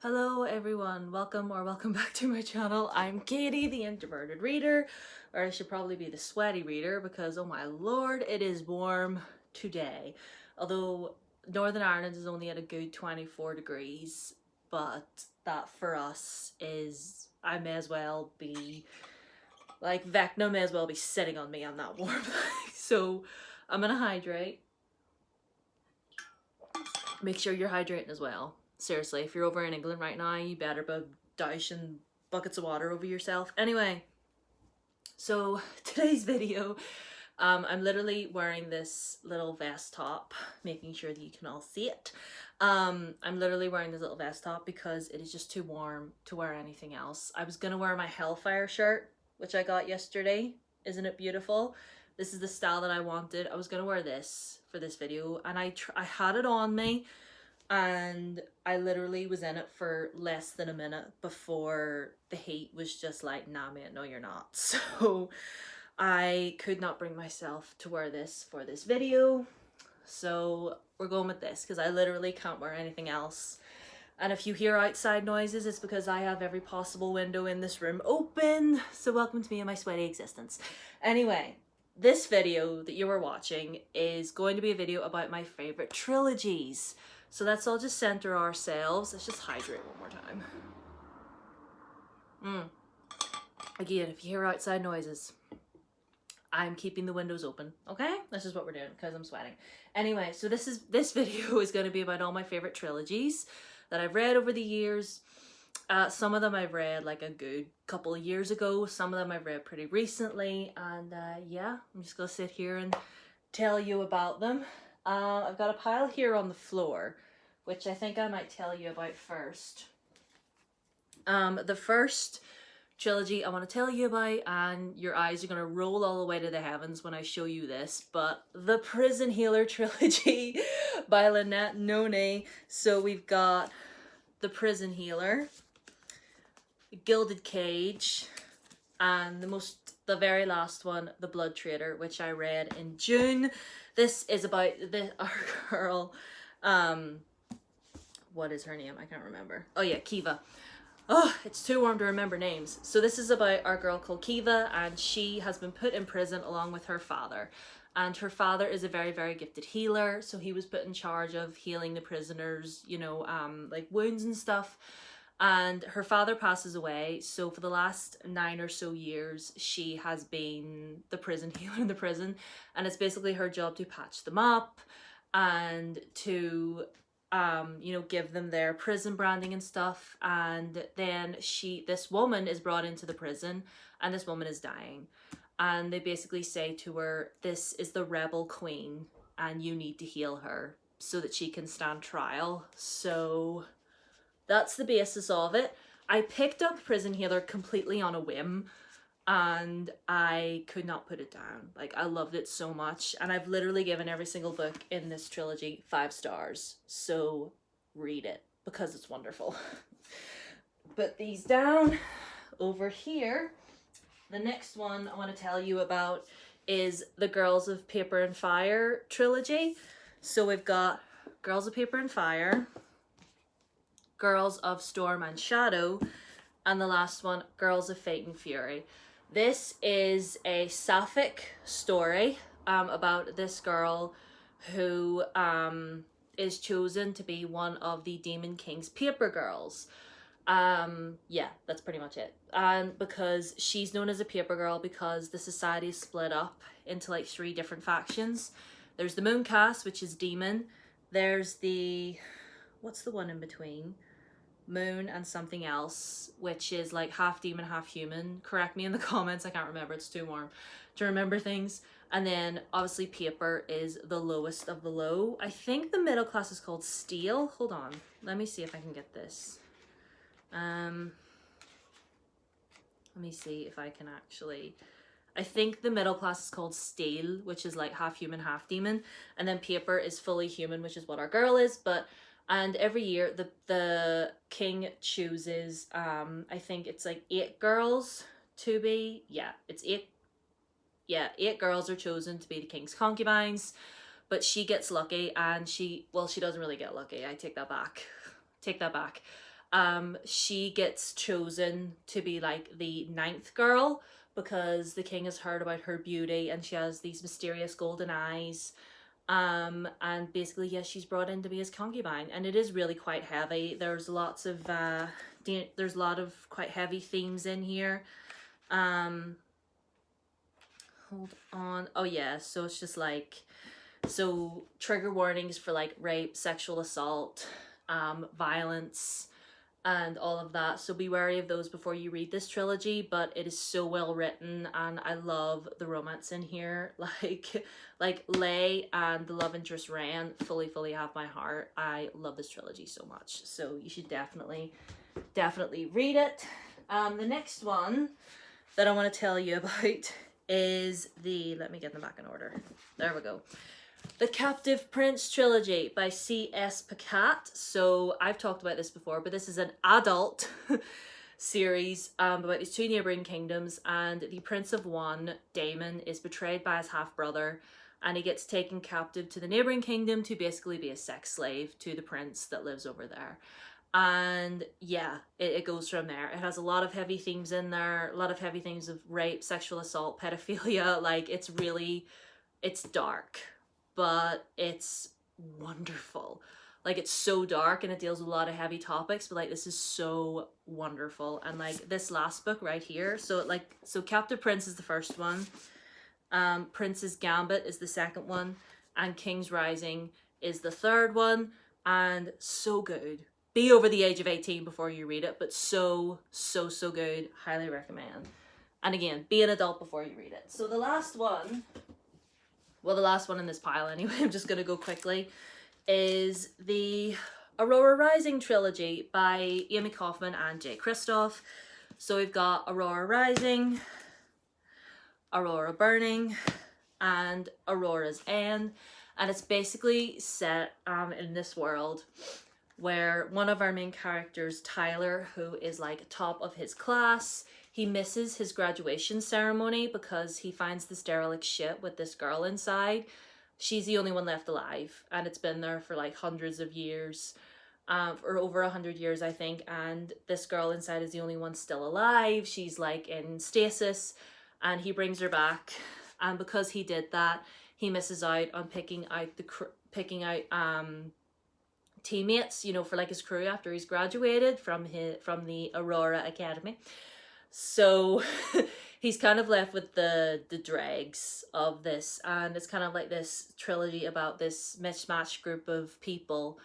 Hello everyone, welcome back to my channel. I'm Katie, the introverted reader, or I should probably be the sweaty reader because oh my lord, it is warm today. Although Northern Ireland is only at a good 24 degrees, but that for us is, I may as well be, like Vecna may as well be sitting on me, I'm that warm. So I'm gonna hydrate. Make sure you're hydrating as well. Seriously, if you're over in England right now, you better be dousing buckets of water over yourself. Anyway, so today's video, I'm literally wearing this little vest top, making sure that you can all see it. I'm literally wearing this little vest top because it is just too warm to wear anything else. I was gonna wear my Hellfire shirt, which I got yesterday. Isn't it beautiful? This is the style that I wanted. I was gonna wear this for this video, and I had it on me, and I literally was in it for less than a minute before the heat was just like, nah mate, no you're not. So I could not bring myself to wear this for this video, so we're going with this because I literally can't wear anything else. And if you hear outside noises, it's because I have every possible window in this room open. So welcome to me and my sweaty existence. Anyway, this video that you are watching is going to be a video about my favorite trilogies. So let's all just center ourselves. Let's just hydrate one more time. Again, if you hear outside noises, I'm keeping the windows open, okay? This is what we're doing because I'm sweating. Anyway, so this video is going to be about all my favorite trilogies that I've read over the years. Some of them I've read like a good couple of years ago. Some of them I've read pretty recently. And yeah, I'm just going to sit here and tell you about them. I've got a pile here on the floor, which I think I might tell you about first. The first trilogy I want to tell you about, and your eyes are going to roll all the way to the heavens when I show you this, but the Prison Healer trilogy by Lynette Noni. So we've got the Prison Healer, Gilded Cage, and the very last one, the Blood Trader, which I read in June. This is about our girl, what is her name? I can't remember. Oh yeah, Kiva. Oh, it's too warm to remember names. So this is about our girl called Kiva, and she has been put in prison along with her father. And her father is a very, very gifted healer, so he was put in charge of healing the prisoners, you know, like wounds and stuff. And her father passes away, so for the last 9 or so years, she has been the prison healer in the prison, and it's basically her job to patch them up and to you know, give them their prison branding and stuff. And then this woman is brought into the prison, and this woman is dying, and they basically say to her, this is the rebel queen and you need to heal her so that she can stand trial. So that's the basis of it. I picked up Prison Healer completely on a whim, and I could not put it down. Like, I loved it so much, and I've literally given every single book in this trilogy 5 stars. So read it because it's wonderful. Put these down. Over here, the next one I want to tell you about is the Girls of Paper and Fire trilogy. So we've got Girls of Paper and Fire, Girls of Storm and Shadow, and the last one, Girls of Fate and Fury. This is a sapphic story about this girl who is chosen to be one of the Demon King's paper girls. Yeah, that's pretty much it. And because she's known as a paper girl because the society is split up into like 3 different factions. There's the Moon Caste, which is demon. There's the, what's the one in between? Moon and something else, which is like half demon, half human. Correct me in the comments, I can't remember, it's too warm to remember things. And then obviously paper is the lowest of the low. I think the middle class is called steel. Hold on, let me see if I can get this. Let me see if I can actually, I think the middle class is called steel, which is like half human, half demon. And then paper is fully human, which is what our girl is. And every year the king chooses, I think it's like 8 girls to be, yeah, it's 8 girls are chosen to be the king's concubines, but she gets lucky, and she doesn't really get lucky. I take that back. she gets chosen to be like the ninth girl because the king has heard about her beauty and she has these mysterious golden eyes. And basically, yes, she's brought in to be his concubine, and it is really quite heavy. There's lots of there's a lot of quite heavy themes in here. Hold on. Oh yeah, so it's just like, so trigger warnings for like rape, sexual assault, violence, and all of that. So be wary of those before you read this trilogy, but it is so well written and I love the romance in here. Like Lay and the love interest Ran fully have my heart. I love this trilogy so much. So you should definitely read it. The next one that I want to tell you about is let me get them back in order. There we go. The Captive Prince Trilogy by C.S. Pacat. So I've talked about this before, but this is an adult series about these two neighbouring kingdoms, and the Prince of one, Damon, is betrayed by his half-brother, and he gets taken captive to the neighbouring kingdom to basically be a sex slave to the prince that lives over there. And yeah, it goes from there. It has a lot of heavy themes in there, a lot of heavy themes of rape, sexual assault, pedophilia. Like, it's dark, but it's wonderful. Like, it's so dark and it deals with a lot of heavy topics, but like, this is so wonderful. And like this last book right here, so Captive Prince is the first one, Prince's Gambit is the second one, and King's Rising is the third one. And so good. Be over the age of 18 before you read it, but so good. Highly recommend. And again, be an adult before you read it. So the last one in this pile anyway, I'm just going to go quickly, is the Aurora Rising trilogy by Amy Kaufman and Jay Kristoff. So we've got Aurora Rising, Aurora Burning, and Aurora's End. And it's basically set in this world where one of our main characters, Tyler, who is like top of his class, he misses his graduation ceremony because he finds this derelict ship with this girl inside. She's the only one left alive, and it's been there for like hundreds of years, or over 100 years, I think. And this girl inside is the only one still alive. She's like in stasis, and he brings her back. And because he did that, he misses out on picking out teammates, you know, for like his crew after he's graduated from the Aurora Academy. So he's kind of left with the dregs of this, and it's kind of like this trilogy about this mismatched group of people,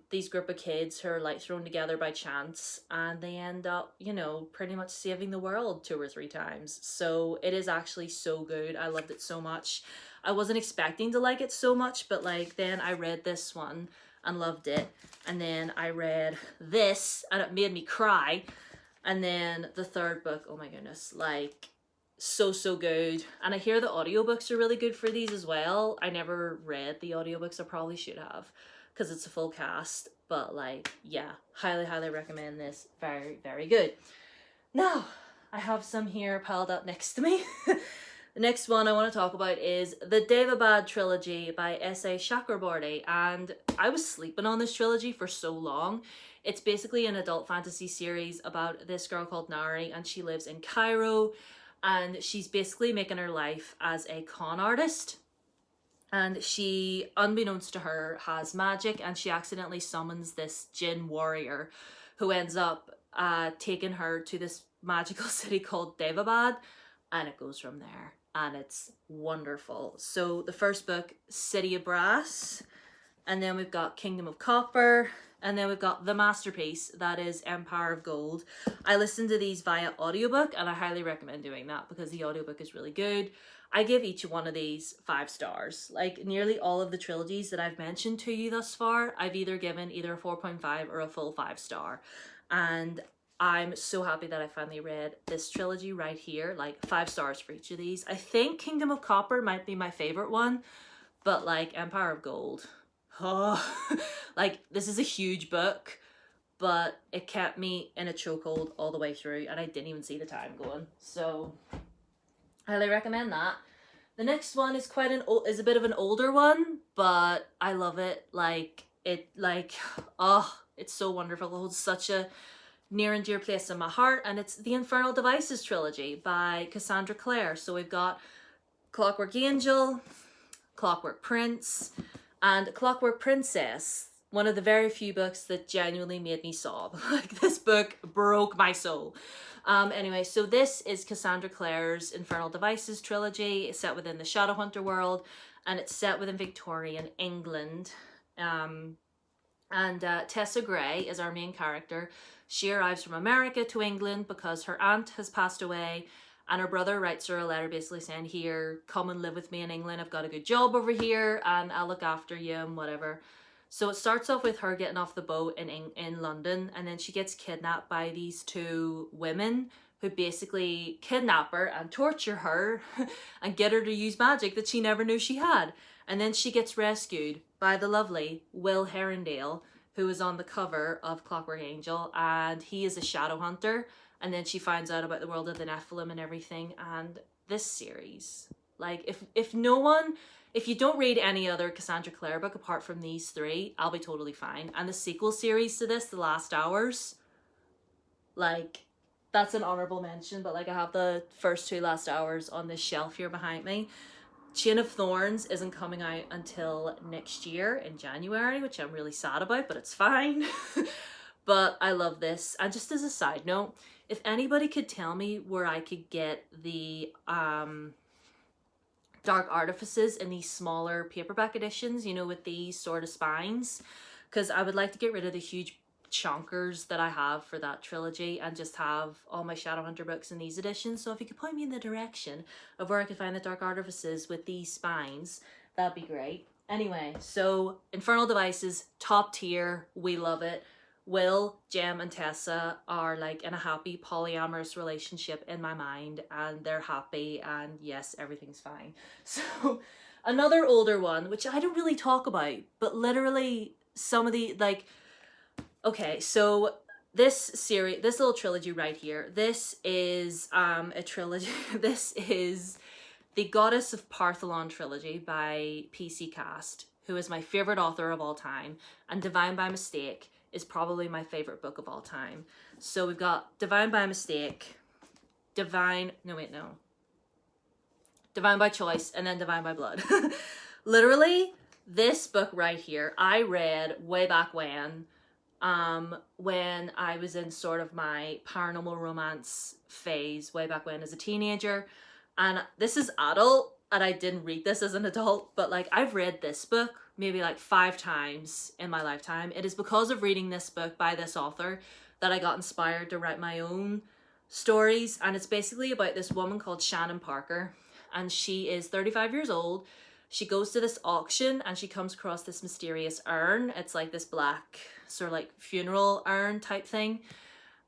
these group of kids who are like thrown together by chance, and they end up, you know, pretty much saving the world 2 or 3 times. So it is actually so good. I loved it so much. I wasn't expecting to like it so much, but like then I read this one and loved it, and then I read this and it made me cry, and then the third book, oh my goodness, like so good. And I hear the audiobooks are really good for these as well. I never read the audiobooks. I probably should have, because it's a full cast, but like, yeah, highly recommend this. Very good. Now I have some here piled up next to me. The next one I want to talk about is the Devabad Trilogy by S.A. Chakraborty, and I was sleeping on this trilogy for so long. It's basically an adult fantasy series about this girl called Nari, and she lives in Cairo, and she's basically making her life as a con artist. And she, unbeknownst to her, has magic, and she accidentally summons this Jinn warrior who ends up taking her to this magical city called Devabad, and it goes from there. And it's wonderful. So the first book, City of Brass, and then we've got Kingdom of Copper, and then we've got the masterpiece, that is Empire of Gold. I listened to these via audiobook, and I highly recommend doing that because the audiobook is really good. I give each one of these 5 stars. Like nearly all of the trilogies that I've mentioned to you thus far, I've either given either a 4.5 or a full 5 star. And I'm so happy that I finally read this trilogy right here, like 5 stars for each of these. I think Kingdom of Copper might be my favorite one, but like Empire of Gold, oh, like this is a huge book, but it kept me in a chokehold all the way through, and I didn't even see the time going. So highly recommend that. The next one is a bit of an older one, but I love it. Like it's so wonderful. It holds such a near and dear place in my heart, and it's the Infernal Devices trilogy by Cassandra Clare. So we've got Clockwork Angel, Clockwork Prince, and Clockwork Princess. One of the very few books that genuinely made me sob. Like, this book broke my soul. Anyway, so this is Cassandra Clare's Infernal Devices trilogy. It's set within the Shadowhunter world, and it's set within Victorian England. Tessa Gray is our main character. She arrives from America to England because her aunt has passed away, and her brother writes her a letter basically saying, here, come and live with me in England. I've got a good job over here and I'll look after you and whatever. So it starts off with her getting off the boat in London, and then she gets kidnapped by these two women who basically kidnap her and torture her and get her to use magic that she never knew she had. And then she gets rescued by the lovely Will Herondale, who is on the cover of Clockwork Angel, and he is a shadow hunter. And then she finds out about the world of the Nephilim and everything. And this series, like, if you don't read any other Cassandra Clare book apart from these three, I'll be totally fine. And the sequel series to this, The Last Hours, like, that's an honorable mention, but like, I have the first two Last Hours on this shelf here behind me. Chain of Thorns isn't coming out until next year in January, which I'm really sad about, but it's fine. But I love this. And just as a side note, if anybody could tell me where I could get the Dark Artifices in these smaller paperback editions, you know, with these sort of spines, because I would like to get rid of the huge chonkers that I have for that trilogy and just have all my Shadowhunter books in these editions. So if you could point me in the direction of where I could find the Dark Artifices with these spines, that'd be great. Anyway, so Infernal Devices, top tier, we love it. Will, Jem, and Tessa are like in a happy polyamorous relationship in my mind, and they're happy, and yes, everything's fine. So another older one, which I don't really talk about, but literally some of the, like, okay, so this series, this little trilogy right here, this is a trilogy. This is the Goddess of Partholon trilogy by P.C. Cast, who is my favorite author of all time, and Divine by Mistake is probably my favorite book of all time. So we've got Divine by Mistake, Divine by Choice, and then Divine by Blood. Literally, this book right here, I read way back when I was in sort of my paranormal romance phase, way back when as a teenager. And this is adult, and I didn't read this as an adult, but like, I've read this book maybe like 5 times in my lifetime. It is because of reading this book by this author that I got inspired to write my own stories. And it's basically about this woman called Shannon Parker, and she is 35 years old. She goes to this auction and she comes across this mysterious urn. It's like this black sort of like funeral urn type thing,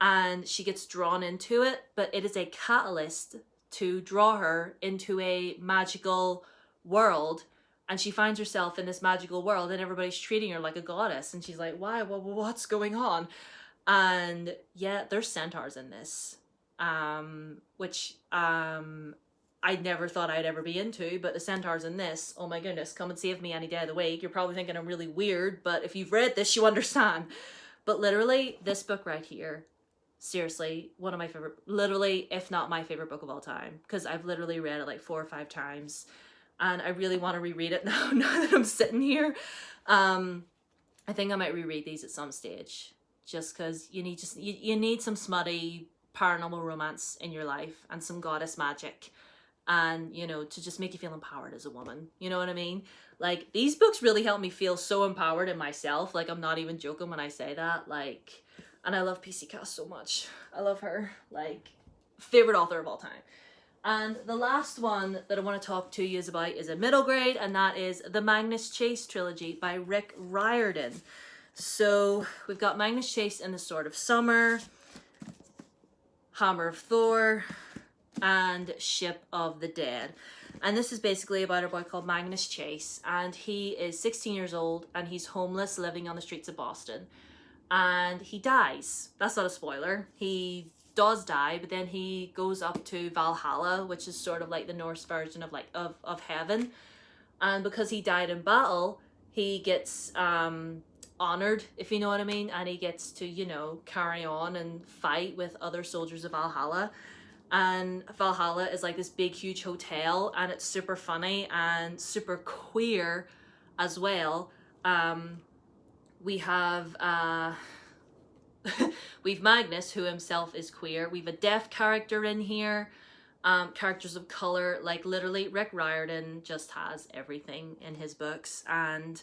and she gets drawn into it, but it is a catalyst to draw her into a magical world. And she finds herself in this magical world, and everybody's treating her like a goddess. And she's like, why? What's going on? And yeah, there's centaurs in this, which I never thought I'd ever be into. But the centaurs in this, oh my goodness, come and save me any day of the week. You're probably thinking I'm really weird, but if you've read this, you understand. But literally, this book right here, seriously, one of my favorite, literally, if not my favorite book of all time, because I've literally read it like 4 or 5 times. And I really want to reread it now that I'm sitting here. I think I might reread these at some stage, just because you need some smutty paranormal romance in your life and some goddess magic, and you know, to just make you feel empowered as a woman. You know what I mean? Like, these books really help me feel so empowered in myself. Like, I'm not even joking when I say that. Like, and I love PC Cast so much. I love her. Like, favorite author of all time. And the last one that I want to talk to you about is a middle grade, and that is the Magnus Chase trilogy by Rick Riordan. So we've got Magnus Chase in the Sword of Summer, Hammer of Thor, and Ship of the Dead. And this is basically about a boy called Magnus Chase, and he is 16 years old, and he's homeless, living on the streets of Boston. And he dies. That's not a spoiler. He does die, but then he goes up to Valhalla, which is sort of like the Norse version of like of heaven. And because he died in battle, he gets honored, if you know what I mean, and he gets to, you know, carry on and fight with other soldiers of Valhalla. And Valhalla is like this big huge hotel, and it's super funny and super queer as well. We have we've Magnus, who himself is queer. We've a deaf character in here, characters of color, like literally Rick Riordan just has everything in his books. And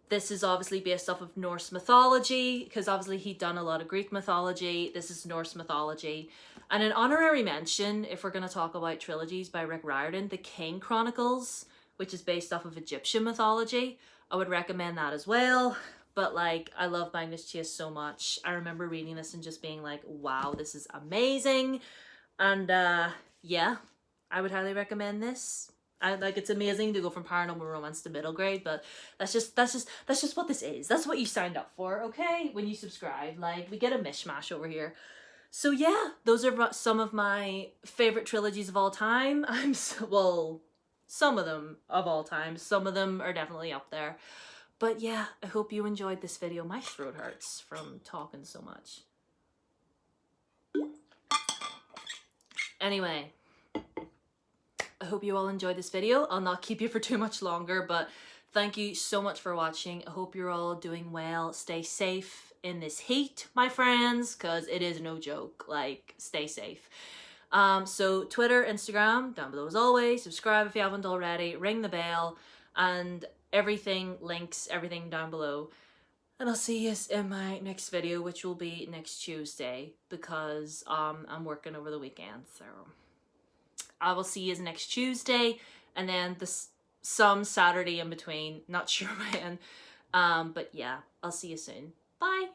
this is obviously based off of Norse mythology, because obviously he'd done a lot of Greek mythology. This is Norse mythology. And an honorary mention, if we're going to talk about trilogies by Rick Riordan, The King Chronicles, which is based off of Egyptian mythology. I would recommend that as well. But like, I love Magnus Chase so much. I remember reading this and just being like, wow, this is amazing. And yeah, I would highly recommend this. Like, it's amazing to go from paranormal romance to middle grade, but that's just what this is. That's what you signed up for, okay? When you subscribe, like, we get a mishmash over here. So yeah, those are some of my favorite trilogies of all time. Well, some of them of all time. Some of them are definitely up there. But yeah, I hope you enjoyed this video. My throat hurts from talking so much. Anyway, I hope you all enjoyed this video. I'll not keep you for too much longer, but thank you so much for watching. I hope you're all doing well. Stay safe in this heat, my friends, because it is no joke. Like, stay safe. So Twitter, Instagram, down below as always. Subscribe if you haven't already. Ring the bell, and everything, links, everything down below. And I'll see you in my next video, which will be next Tuesday, because I'm working over the weekend. So I will see you next Tuesday, and then some Saturday in between. Not sure when. But yeah, I'll see you soon. Bye.